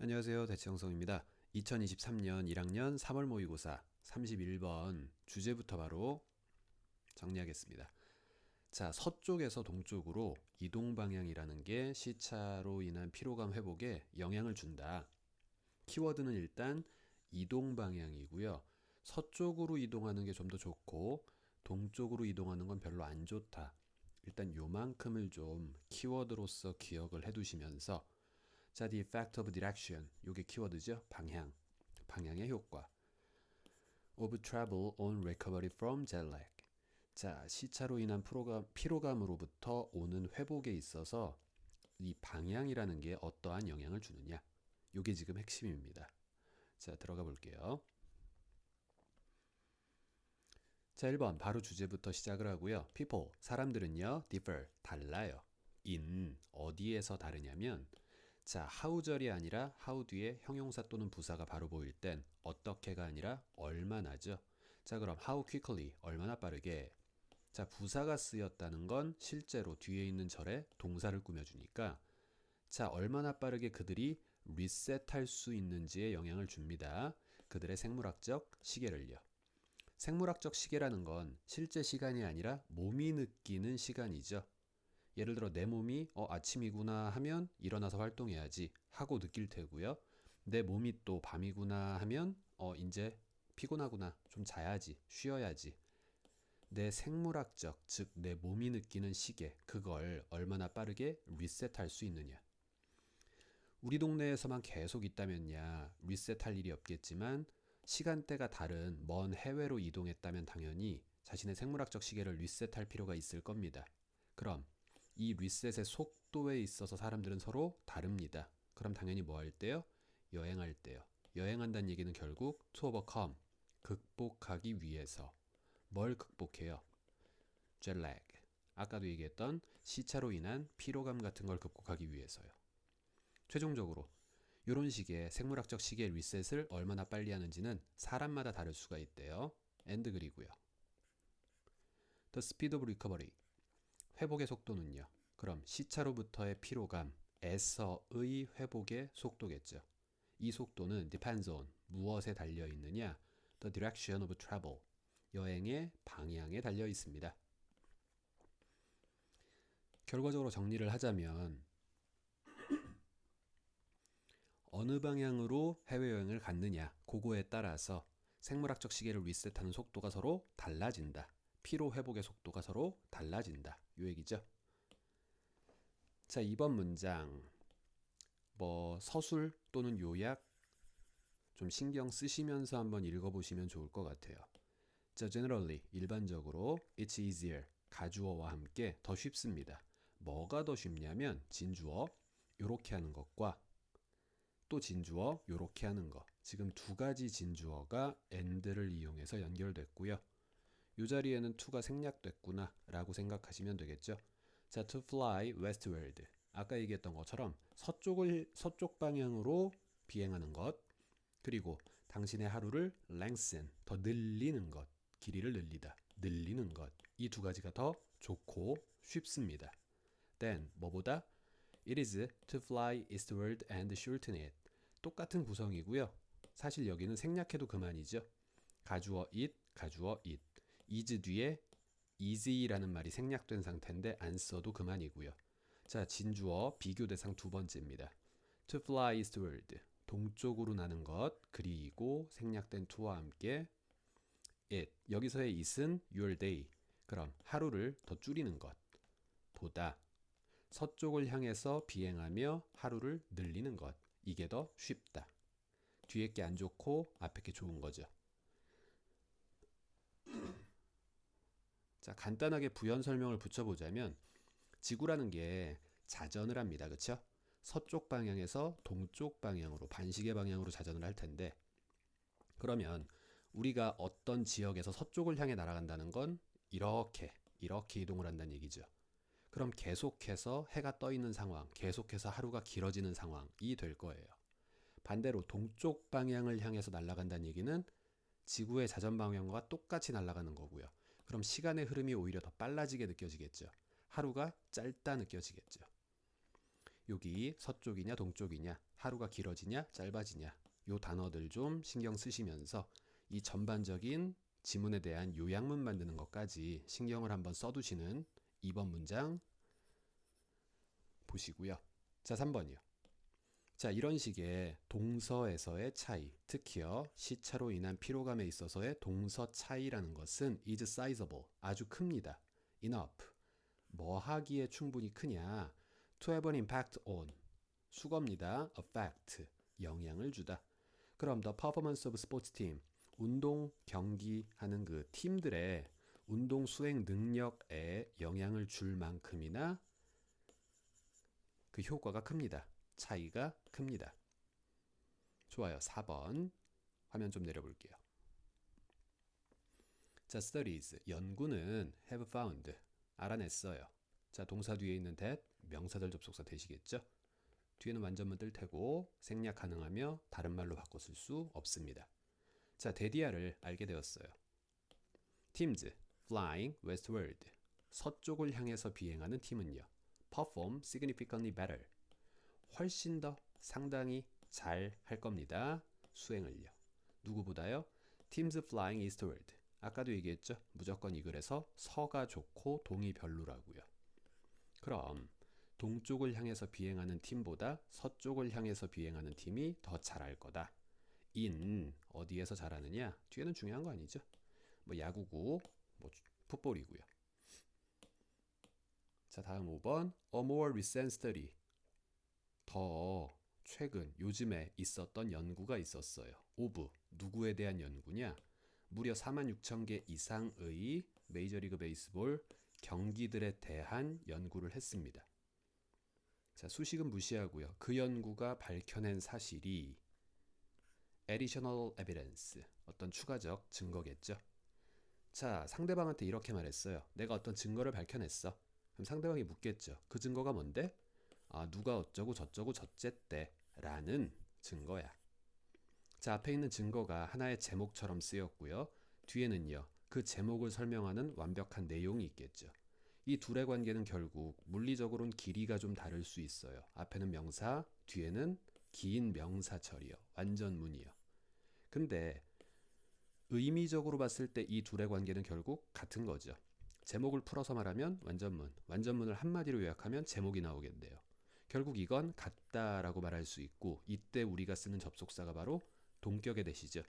안녕하세요. 대치영성입니다. 2023년 1학년 3월 모의고사 31번 주제부터 바로 정리하겠습니다. 자, 서쪽에서 동쪽으로 이동 방향이라는 게 시차로 인한 피로감 회복에 영향을 준다. 키워드는 일단 이동 방향이고요. 서쪽으로 이동하는 게 좀 더 좋고 동쪽으로 이동하는 건 별로 안 좋다. 일단 요만큼을 좀 키워드로서 기억을 해두시면서 자, the effect of direction. 요게 키워드죠. 방향. 방향의 효과. of travel on recovery from jet lag. 자, 시차로 인한 피로감으로부터 오는 회복에 있어서 이 방향이라는 게 어떠한 영향을 주느냐. 요게 지금 핵심입니다. 자, 들어가 볼게요. 자, 1번 바로 주제부터 시작을 하고요. people, 사람들은요. differ, 달라요. in, 어디에서 다르냐면 자, how절이 아니라 how 뒤에 형용사 또는 부사가 바로 보일 땐 어떻게가 아니라 얼마나죠. 자, 그럼 how quickly, 얼마나 빠르게. 자, 부사가 쓰였다는 건 실제로 뒤에 있는 절에 동사를 꾸며주니까 자, 얼마나 빠르게 그들이 리셋할 수 있는지에 영향을 줍니다. 그들의 생물학적 시계를요. 생물학적 시계라는 건 실제 시간이 아니라 몸이 느끼는 시간이죠. 예를 들어 내 몸이 아침이구나 하면 일어나서 활동해야지 하고 느낄 테고요. 내 몸이 또 밤이구나 하면 이제 피곤하구나 좀 자야지 쉬어야지. 내 생물학적 즉 내 몸이 느끼는 시계 그걸 얼마나 빠르게 리셋할 수 있느냐. 우리 동네에서만 계속 있다면야 리셋할 일이 없겠지만 시간대가 다른 먼 해외로 이동했다면 당연히 자신의 생물학적 시계를 리셋할 필요가 있을 겁니다. 그럼 이 리셋의 속도에 있어서 사람들은 서로 다릅니다. 그럼 당연히 뭐 할 때요? 여행할 때요. 여행한다는 얘기는 결국 to overcome, 극복하기 위해서. 뭘 극복해요? jet lag. 아까도 얘기했던 시차로 인한 피로감 같은 걸 극복하기 위해서요. 최종적으로 이런 식의 생물학적 시계 리셋을 얼마나 빨리 하는지는 사람마다 다를 수가 있대요. 엔드 글이고요. The speed of recovery. 회복의 속도는요. 그럼 시차로부터의 피로감에서의 회복의 속도겠죠. 이 속도는 depends on 무엇에 달려 있느냐? The direction of travel. 여행의 방향에 달려 있습니다. 결과적으로 정리를 하자면 어느 방향으로 해외여행을 갔느냐 그거에 따라서 생물학적 시계를 리셋하는 속도가 서로 달라진다. 피로 회복의 속도가 서로 달라진다. 요 얘기죠. 자, 2번 문장 서술 또는 요약 좀 신경 쓰시면서 한번 읽어보시면 좋을 것 같아요. 자, generally 일반적으로 it's easier 가주어와 함께 더 쉽습니다. 뭐가 더 쉽냐면 진주어 요렇게 하는 것과 또 진주어 요렇게 하는 거. 지금 두 가지 진주어가 and를 이용해서 연결됐고요. 이 자리에는 to가 생략됐구나 라고 생각하시면 되겠죠. 자, to fly westward. 아까 얘기했던 것처럼 서쪽 방향으로 비행하는 것. 그리고 당신의 하루를 lengthen, 더 늘리는 것. 길이를 늘리다, 늘리는 것. 이 두 가지가 더 좋고 쉽습니다. then 뭐보다 it is to fly eastward and shorten it. 똑같은 구성이고요. 사실 여기는 생략해도 그만이죠. 가주어 it, 가주어 it. is 뒤에 easy라는 말이 생략된 상태인데 안 써도 그만이고요. 자, 진주어 비교 대상 두 번째입니다. to fly eastward. 동쪽으로 나는 것. 그리고 생략된 to와 함께 it. 여기서의 it은 your day. 그럼 하루를 더 줄이는 것. 보다 서쪽을 향해서 비행하며 하루를 늘리는 것. 이게 더 쉽다. 뒤에 게 안 좋고 앞에 게 좋은 거죠. 자, 간단하게 부연 설명을 붙여보자면 지구라는 게 자전을 합니다. 그렇죠? 서쪽 방향에서 동쪽 방향으로 반시계 방향으로 자전을 할 텐데 그러면 우리가 어떤 지역에서 서쪽을 향해 날아간다는 건 이렇게 이동을 한다는 얘기죠. 그럼 계속해서 해가 떠 있는 상황, 계속해서 하루가 길어지는 상황이 될 거예요. 반대로 동쪽 방향을 향해서 날아간다는 얘기는 지구의 자전 방향과 똑같이 날아가는 거고요. 그럼 시간의 흐름이 오히려 더 빨라지게 느껴지겠죠. 하루가 짧다 느껴지겠죠. 여기 서쪽이냐 동쪽이냐, 하루가 길어지냐 짧아지냐, 요 단어들 좀 신경 쓰시면서 이 전반적인 지문에 대한 요약문 만드는 것까지 신경을 한번 써두시는 2번 문장 보시고요. 자, 3번이요. 자, 이런 식의 동서에서의 차이, 특히요 시차로 인한 피로감에 있어서의 동서 차이라는 것은 is sizable, 아주 큽니다. enough, 뭐 하기에 충분히 크냐, to have an impact on, 수거입니다. affect, 영향을 주다. 그럼 the performance of sports team, 운동 경기하는 그 팀들의 운동 수행 능력에 영향을 줄 만큼이나 그 효과가 큽니다. 차이가 큽니다. 좋아요. 4번 화면 좀 내려볼게요. 자, studies, 연구는 have found, 알아냈어요. 자, 동사 뒤에 있는 that, 명사절 접속사 되시겠죠? 뒤에는 완전문 뜰 테고 생략 가능하며 다른 말로 바꿔 쓸 수 없습니다. 자, 데디아를 알게 되었어요. teams, flying westward, 서쪽을 향해서 비행하는 팀은요. perform significantly better, 훨씬 더 상당히 잘 할 겁니다. 수행을요. 누구보다요? teams flying eastward, 아까도 얘기했죠. 무조건 이글에서 서가 좋고 동이 별로라고요. 그럼 동쪽을 향해서 비행하는 팀보다 서쪽을 향해서 비행하는 팀이 더 잘할 거다. in 어디에서 잘하느냐? 뒤에는 중요한 거 아니죠. 뭐 야구고 뭐 풋볼이고요. 자, 다음 5번 A more recent study, 더 최근 요즘에 있었던 연구가 있었어요. of, 누구에 대한 연구냐? 무려 46,000개 이상의 메이저리그 베이스볼 경기들에 대한 연구를 했습니다. 자, 수식은 무시하고요. 그 연구가 밝혀낸 사실이 additional evidence, 어떤 추가적 증거겠죠. 자, 상대방한테 이렇게 말했어요. 내가 어떤 증거를 밝혀냈어. 그럼 상대방이 묻겠죠. 그 증거가 뭔데? 아, 누가 어쩌고 저쩌고 저쨌대 라는 증거야. 자, 앞에 있는 증거가 하나의 제목처럼 쓰였고요. 뒤에는요, 그 제목을 설명하는 완벽한 내용이 있겠죠. 이 둘의 관계는 결국 물리적으로는 길이가 좀 다를 수 있어요. 앞에는 명사, 뒤에는 긴 명사철이요. 완전문이요. 근데 의미적으로 봤을 때 이 둘의 관계는 결국 같은 거죠. 제목을 풀어서 말하면 완전문, 완전문을 한마디로 요약하면 제목이 나오겠네요. 결국 이건 같다라고 말할 수 있고, 이때 우리가 쓰는 접속사가 바로 동격의 대시죠.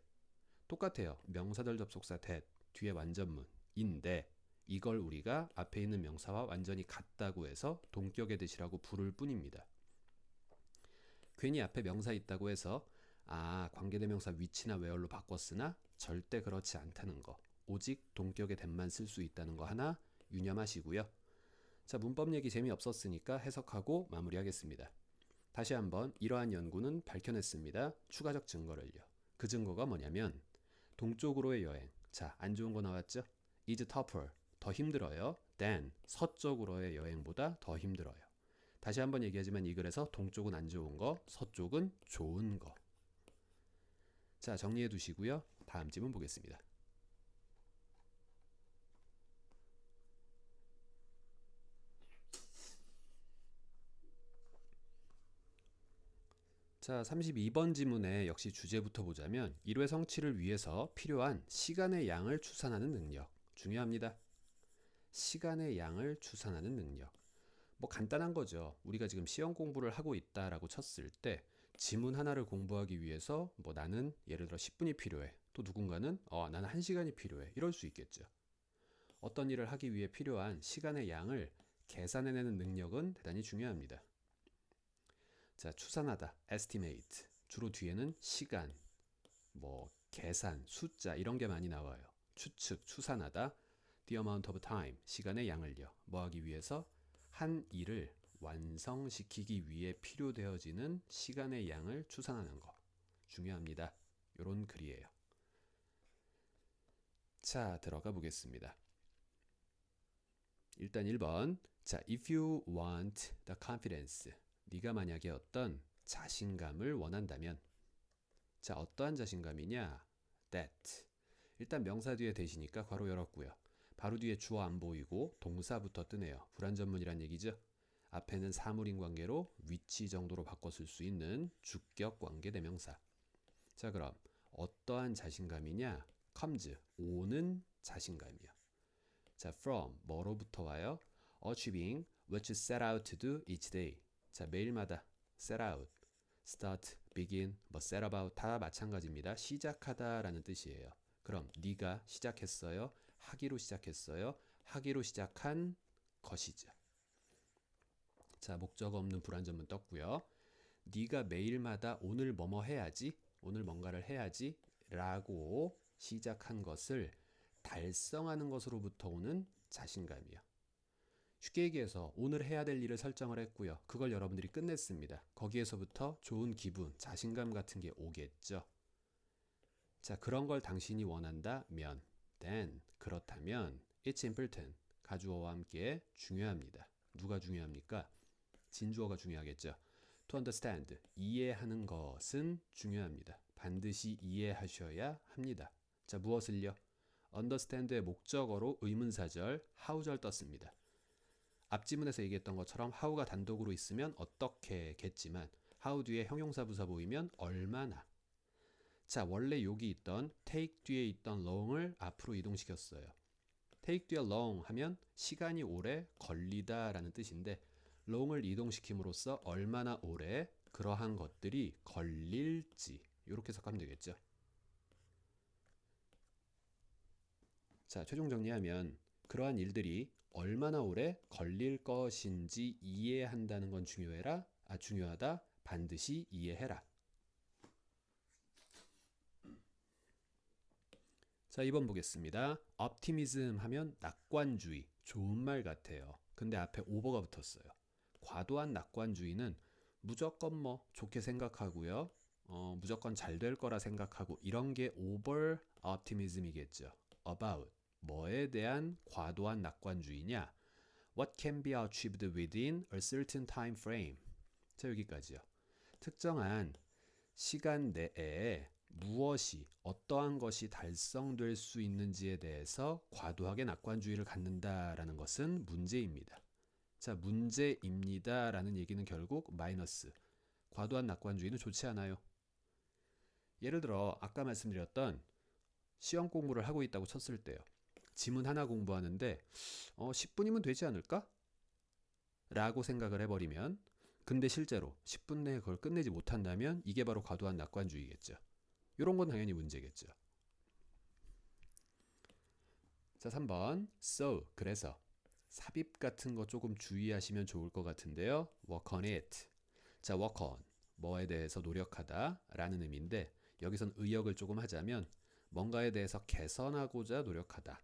똑같아요. 명사절 접속사 that, 뒤에 완전문인데 이걸 우리가 앞에 있는 명사와 완전히 같다고 해서 동격의 대시라고 부를 뿐입니다. 괜히 앞에 명사 있다고 해서 관계대명사 위치나 where로 바꿨으나 절대 그렇지 않다는 거, 오직 동격의 that만 쓸 수 있다는 거 하나 유념하시고요. 자, 문법 얘기 재미없었으니까 해석하고 마무리하겠습니다. 다시 한번 이러한 연구는 밝혀냈습니다. 추가적 증거를요. 그 증거가 뭐냐면 동쪽으로의 여행. 자, 안 좋은 거 나왔죠? is tougher, 더 힘들어요. than, 서쪽으로의 여행보다 더 힘들어요. 다시 한번 얘기하지만 이 글에서 동쪽은 안 좋은 거, 서쪽은 좋은 거. 자, 정리해 두시고요. 다음 질문 보겠습니다. 자, 32번 지문에 역시 주제부터 보자면 일회 성취를 위해서 필요한 시간의 양을 추산하는 능력. 중요합니다. 시간의 양을 추산하는 능력. 뭐 간단한 거죠. 우리가 지금 시험 공부를 하고 있다라고 쳤을 때 지문 하나를 공부하기 위해서 뭐 나는 예를 들어 10분이 필요해. 또 누군가는 나는 1시간이 필요해. 이럴 수 있겠죠. 어떤 일을 하기 위해 필요한 시간의 양을 계산해내는 능력은 대단히 중요합니다. 자, 추산하다, estimate. 주로 뒤에는 시간, 뭐 계산, 숫자 이런 게 많이 나와요. 추측, 추산하다, the amount of time, 시간의 양을요. 뭐 하기 위해서? 한 일을 완성시키기 위해 필요되어지는 시간의 양을 추산하는 거. 중요합니다. 요런 글이에요. 자, 들어가 보겠습니다. 일단 1번. 자, if you want the confidence, 네가 만약에 어떤 자신감을 원한다면, 자, 어떠한 자신감이냐? that. 일단 명사 뒤에 대시니까 괄호 열었고요. 바로 뒤에 주어 안 보이고 동사부터 뜨네요. 불완전문이란 얘기죠. 앞에는 사물인 관계로 위치 정도로 바꿔 쓸 수 있는 주격 관계 대명사. 자, 그럼 어떠한 자신감이냐? comes, 오는 자신감이요. 자, from, 뭐로부터 와요? achieving what you set out to do each day. 자, 매일마다 set out, start, begin, 뭐 set about 다 마찬가지입니다. 시작하다라는 뜻이에요. 그럼 네가 시작했어요? 하기로 시작했어요? 하기로 시작한 것이죠. 자, 목적 없는 불완전문 떴고요. 네가 매일마다 오늘 뭐뭐 해야지, 오늘 뭔가를 해야지 라고 시작한 것을 달성하는 것으로부터 오는 자신감이요. 쉽게 얘기해서 오늘 해야 될 일을 설정을 했고요. 그걸 여러분들이 끝냈습니다. 거기에서부터 좋은 기분, 자신감 같은 게 오겠죠. 자, 그런 걸 당신이 원한다면 then, 그렇다면 it's important, 가주어와 함께 중요합니다. 누가 중요합니까? 진주어가 중요하겠죠. To understand, 이해하는 것은 중요합니다. 반드시 이해하셔야 합니다. 자, 무엇을요? understand의 목적어로 의문사절 how절 떴습니다. 앞지문에서 얘기했던 것처럼 how가 단독으로 있으면 어떻게겠지만 how 뒤에 형용사 부사 보이면 얼마나. 자, 원래 여기 있던 take 뒤에 있던 long을 앞으로 이동시켰어요. take 뒤에 long 하면 시간이 오래 걸리다 라는 뜻인데 long을 이동시킴으로써 얼마나 오래 그러한 것들이 걸릴지 이렇게 해석하면 되겠죠. 자, 최종 정리하면 그러한 일들이 얼마나 오래 걸릴 것인지 이해한다는 건 중요하다. 반드시 이해해라. 자, 2번 보겠습니다. optimism 하면 낙관주의, 좋은 말 같아요. 근데 앞에 over가 붙었어요. 과도한 낙관주의는 무조건 뭐 좋게 생각하고요. 무조건 잘 될 거라 생각하고 이런 게 over optimism이겠죠. about, 뭐에 대한 과도한 낙관주의냐? What can be achieved within a certain time frame. 자, 여기까지요. 특정한 시간 내에 무엇이, 어떠한 것이 달성될 수 있는지에 대해서 과도하게 낙관주의를 갖는다라는 것은 문제입니다. 자, 문제입니다 라는 얘기는 결국 마이너스. 과도한 낙관주의는 좋지 않아요. 예를 들어 아까 말씀드렸던 시험 공부를 하고 있다고 쳤을 때요. 지문 하나 공부하는데 10분이면 되지 않을까? 라고 생각을 해버리면, 근데 실제로 10분 내에 그걸 끝내지 못한다면 이게 바로 과도한 낙관주의겠죠. 이런 건 당연히 문제겠죠. 자, 3번 so, 그래서 삽입 같은 거 조금 주의하시면 좋을 것 같은데요. work on it. 자, work on, 뭐에 대해서 노력하다 라는 의미인데 여기선 의역을 조금 하자면 뭔가에 대해서 개선하고자 노력하다.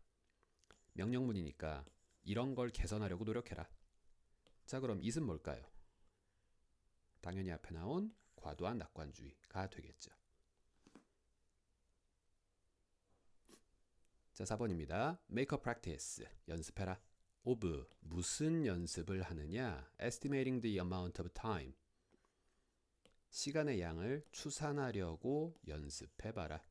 명령문이니까 이런 걸 개선하려고 노력해라. 자, 그럼 it은 뭘까요? 당연히 앞에 나온 과도한 낙관주의가 되겠죠. 자, 4번입니다. Make a practice, 연습해라. of, 무슨 연습을 하느냐? Estimating the amount of time, 시간의 양을 추산하려고 연습해봐라.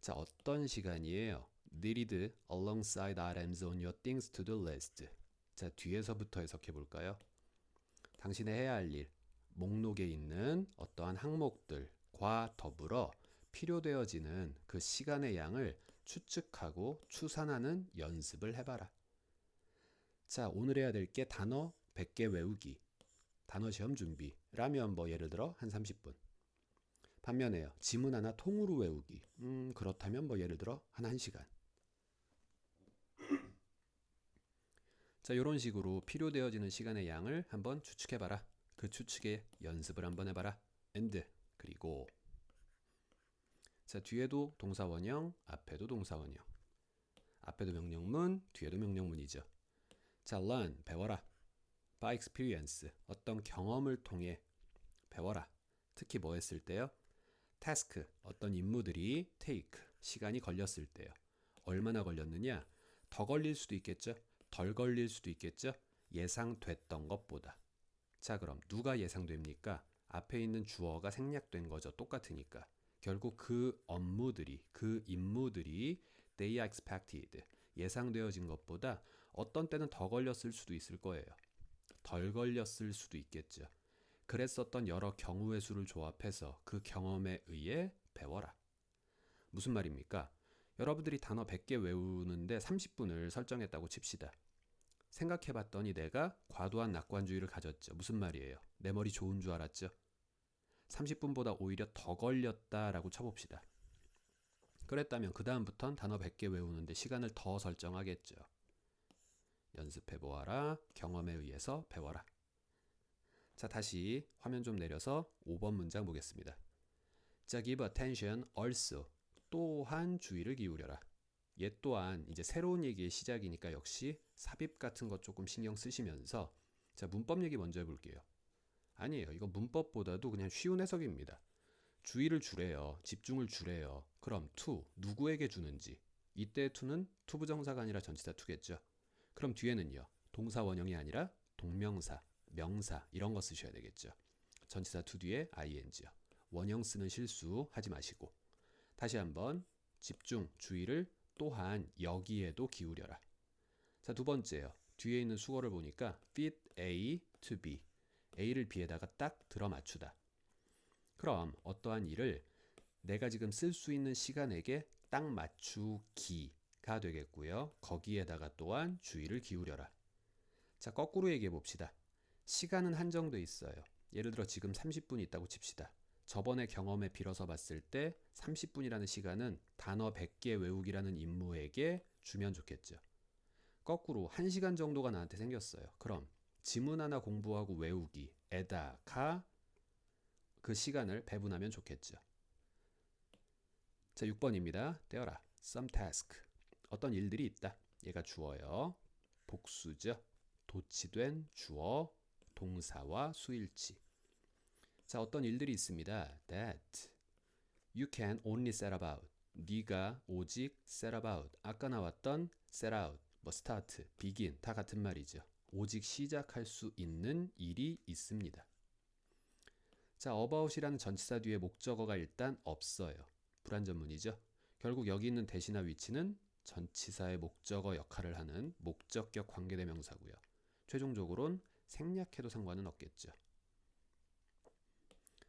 자, 어떤 시간이에요? Needed alongside items on your things to do list. 자, 뒤에서부터 해석해 볼까요? 당신의 해야 할 일, 목록에 있는 어떠한 항목들과 더불어 필요되어지는 그 시간의 양을 추측하고 추산하는 연습을 해봐라. 자, 오늘 해야 될 게 단어 100개 외우기, 단어 시험 준비라면 뭐 예를 들어 한 30분. 반면에요, 지문 하나 통으로 외우기, 그렇다면 뭐 예를 들어 한 1시간. 자, 이런 식으로 필요되어지는 시간의 양을 한번 추측해봐라. 그 추측의 연습을 한번 해봐라. and, 그리고 자, 뒤에도 동사원형, 앞에도 동사원형. 앞에도 명령문, 뒤에도 명령문이죠. 자, learn, 배워라. by experience, 어떤 경험을 통해 배워라. 특히 뭐 했을 때요? task, 어떤 임무들이 take, 시간이 걸렸을 때요. 얼마나 걸렸느냐? 더 걸릴 수도 있겠죠? 덜 걸릴 수도 있겠죠? 예상됐던 것보다. 자, 그럼 누가 예상됩니까? 앞에 있는 주어가 생략된 거죠. 똑같으니까. 결국 그 업무들이, 그 임무들이 they are expected, 예상되어진 것보다 어떤 때는 더 걸렸을 수도 있을 거예요. 덜 걸렸을 수도 있겠죠. 그랬었던 여러 경우의 수를 조합해서 그 경험에 의해 배워라. 무슨 말입니까? 여러분들이 단어 100개 외우는데 30분을 설정했다고 칩시다. 생각해봤더니 내가 과도한 낙관주의를 가졌죠. 무슨 말이에요? 내 머리 좋은 줄 알았죠? 30분보다 오히려 더 걸렸다라고 쳐봅시다. 그랬다면 그 다음부턴 단어 100개 외우는데 시간을 더 설정하겠죠. 연습해보아라. 경험에 의해서 배워라. 자, 다시 화면 좀 내려서 5번 문장 보겠습니다. 자, give attention also. 또한 주의를 기울여라. 얘 또한 이제 새로운 얘기의 시작이니까 역시 삽입 같은 거 조금 신경 쓰시면서 자, 문법 얘기 먼저 해볼게요. 아니에요. 이거 문법보다도 그냥 쉬운 해석입니다. 주의를 주래요. 집중을 주래요. 그럼 to, 누구에게 주는지. 이때 to는 투부정사가 아니라 전치사 to겠죠. 그럼 뒤에는요. 동사 원형이 아니라 동명사, 명사 이런 거 쓰셔야 되겠죠. 전치사 to 뒤에 ing요. 원형 쓰는 실수 하지 마시고. 다시 한번 집중, 주의를 또한 여기에도 기울여라. 자, 두 번째요. 뒤에 있는 수거를 보니까 fit A to B. A를 B에다가 딱 들어맞추다. 그럼 어떠한 일을 내가 지금 쓸 수 있는 시간에게 딱 맞추기가 되겠고요. 거기에다가 또한 주의를 기울여라. 자, 거꾸로 얘기해 봅시다. 시간은 한정돼 있어요. 예를 들어 지금 30분 있다고 칩시다. 저번에 경험에 빌어서 봤을 때 30분이라는 시간은 단어 100개 외우기라는 임무에게 주면 좋겠죠. 거꾸로 1시간 정도가 나한테 생겼어요. 그럼 지문 하나 공부하고 외우기에다가 그 시간을 배분하면 좋겠죠. 자, 6번입니다. 떼어라. Some task. 어떤 일들이 있다. 얘가 주어요. 복수죠. 도치된 주어, 동사와 수일치. 자, 어떤 일들이 있습니다. That you can only set about. 네가 오직 set about. 아까 나왔던 set out, 뭐 start, begin 다 같은 말이죠. 오직 시작할 수 있는 일이 있습니다. 자, about이라는 전치사 뒤에 목적어가 일단 없어요. 불완전문이죠. 결국 여기 있는 대시나 위치는 전치사의 목적어 역할을 하는 목적격 관계대명사고요. 최종적으로는 생략해도 상관은 없겠죠.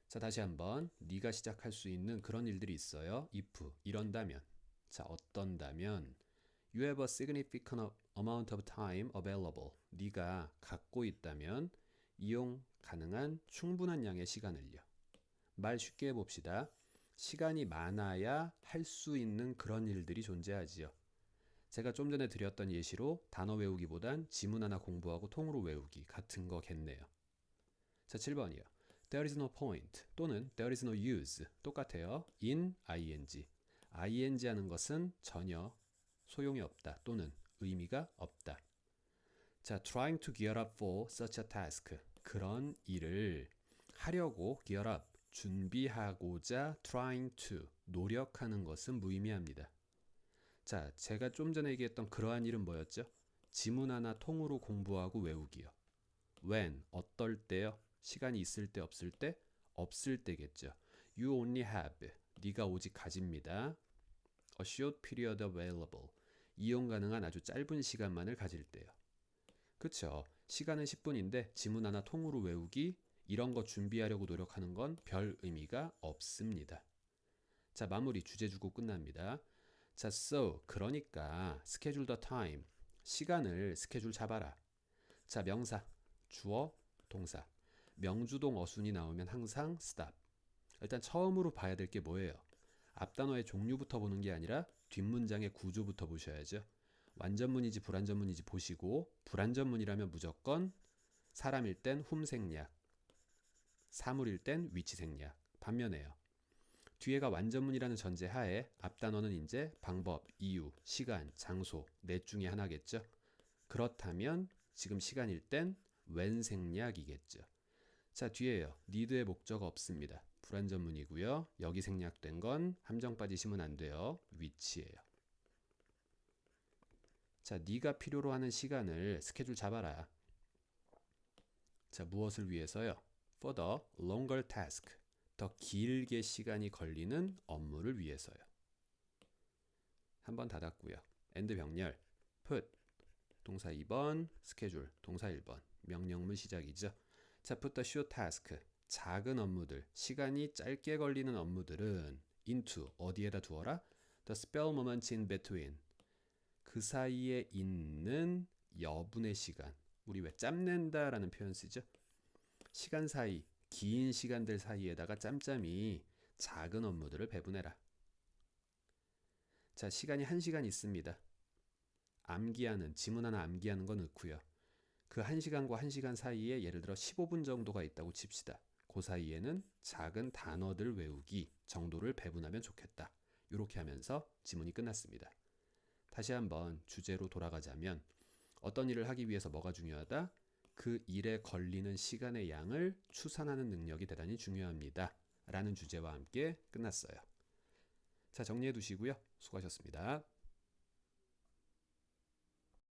자, 다시 한번 네가 시작할 수 있는 그런 일들이 있어요. if, 이런다면. 자, 어떤다면 You have a significant amount of time available. 네가 갖고 있다면 이용 가능한 충분한 양의 시간을요. 말 쉽게 해봅시다. 시간이 많아야 할 수 있는 그런 일들이 존재하지요. 제가 좀 전에 드렸던 예시로 단어 외우기보단 지문 하나 공부하고 통으로 외우기 같은 거겠네요. 자, 7번이요. There is no point 또는 there is no use 똑같아요. in ing. ing 하는 것은 전혀 소용이 없다 또는 의미가 없다. 자, trying to gear up for such a task. 그런 일을 하려고 gear up, 준비하고자 trying to, 노력하는 것은 무의미합니다. 자, 제가 좀 전에 얘기했던 그러한 일은 뭐였죠? 지문 하나 통으로 공부하고 외우기요. when, 어떨 때요? 시간이 있을 때 없을 때? 없을 때겠죠. You only have, 네가 오직 가집니다. A short period available, 이용 가능한 아주 짧은 시간만을 가질 때요. 그쵸? 시간은 10분인데 지문 하나 통으로 외우기 이런 거 준비하려고 노력하는 건 별 의미가 없습니다. 자, 마무리 주제 주고 끝납니다. 자, so 그러니까 schedule the time, 시간을 스케줄 잡아라. 자, 명사, 주어, 동사. 명주동 어순이 나오면 항상 stop. 일단 처음으로 봐야 될 게 뭐예요? 앞단어의 종류부터 보는 게 아니라 뒷문장의 구조부터 보셔야죠. 완전문이지 불완전문이지 보시고 불완전문이라면 무조건 사람일 땐 whom 생략, 사물일 땐 위치 생략. 반면에요. 뒤에가 완전문이라는 전제 하에 앞단어는 이제 방법, 이유, 시간, 장소 넷 중에 하나겠죠. 그렇다면 지금 시간일 땐 when 생략이겠죠. 자, 뒤에요. need의 목적어 없습니다. 불완전문이고요. 여기 생략된 건 함정 빠지시면 안 돼요. 위치예요. 자, 네가 필요로 하는 시간을 스케줄 잡아라. 자, 무엇을 위해서요? For the longer task. 더 길게 시간이 걸리는 업무를 위해서요. 한번 닫았고요. end 병렬. put 동사 2번, 스케줄 동사 1번. 명령문 시작이죠. 자, put the short task. 작은 업무들, 시간이 짧게 걸리는 업무들은 into 어디에다 두어라? The spare moments in between. 그 사이에 있는 여분의 시간. 우리 왜 짬낸다라는 표현 쓰죠? 시간 사이, 긴 시간들 사이에다가 짬짬이 작은 업무들을 배분해라. 자, 시간이 1시간 있습니다. 암기하는, 지문 하나 암기하는 거 넣고요. 그 1시간과 1시간 사이에 예를 들어 15분 정도가 있다고 칩시다. 그 사이에는 작은 단어들 외우기 정도를 배분하면 좋겠다. 이렇게 하면서 지문이 끝났습니다. 다시 한번 주제로 돌아가자면 어떤 일을 하기 위해서 뭐가 중요하다? 그 일에 걸리는 시간의 양을 추산하는 능력이 대단히 중요합니다. 라는 주제와 함께 끝났어요. 자, 정리해 두시고요. 수고하셨습니다.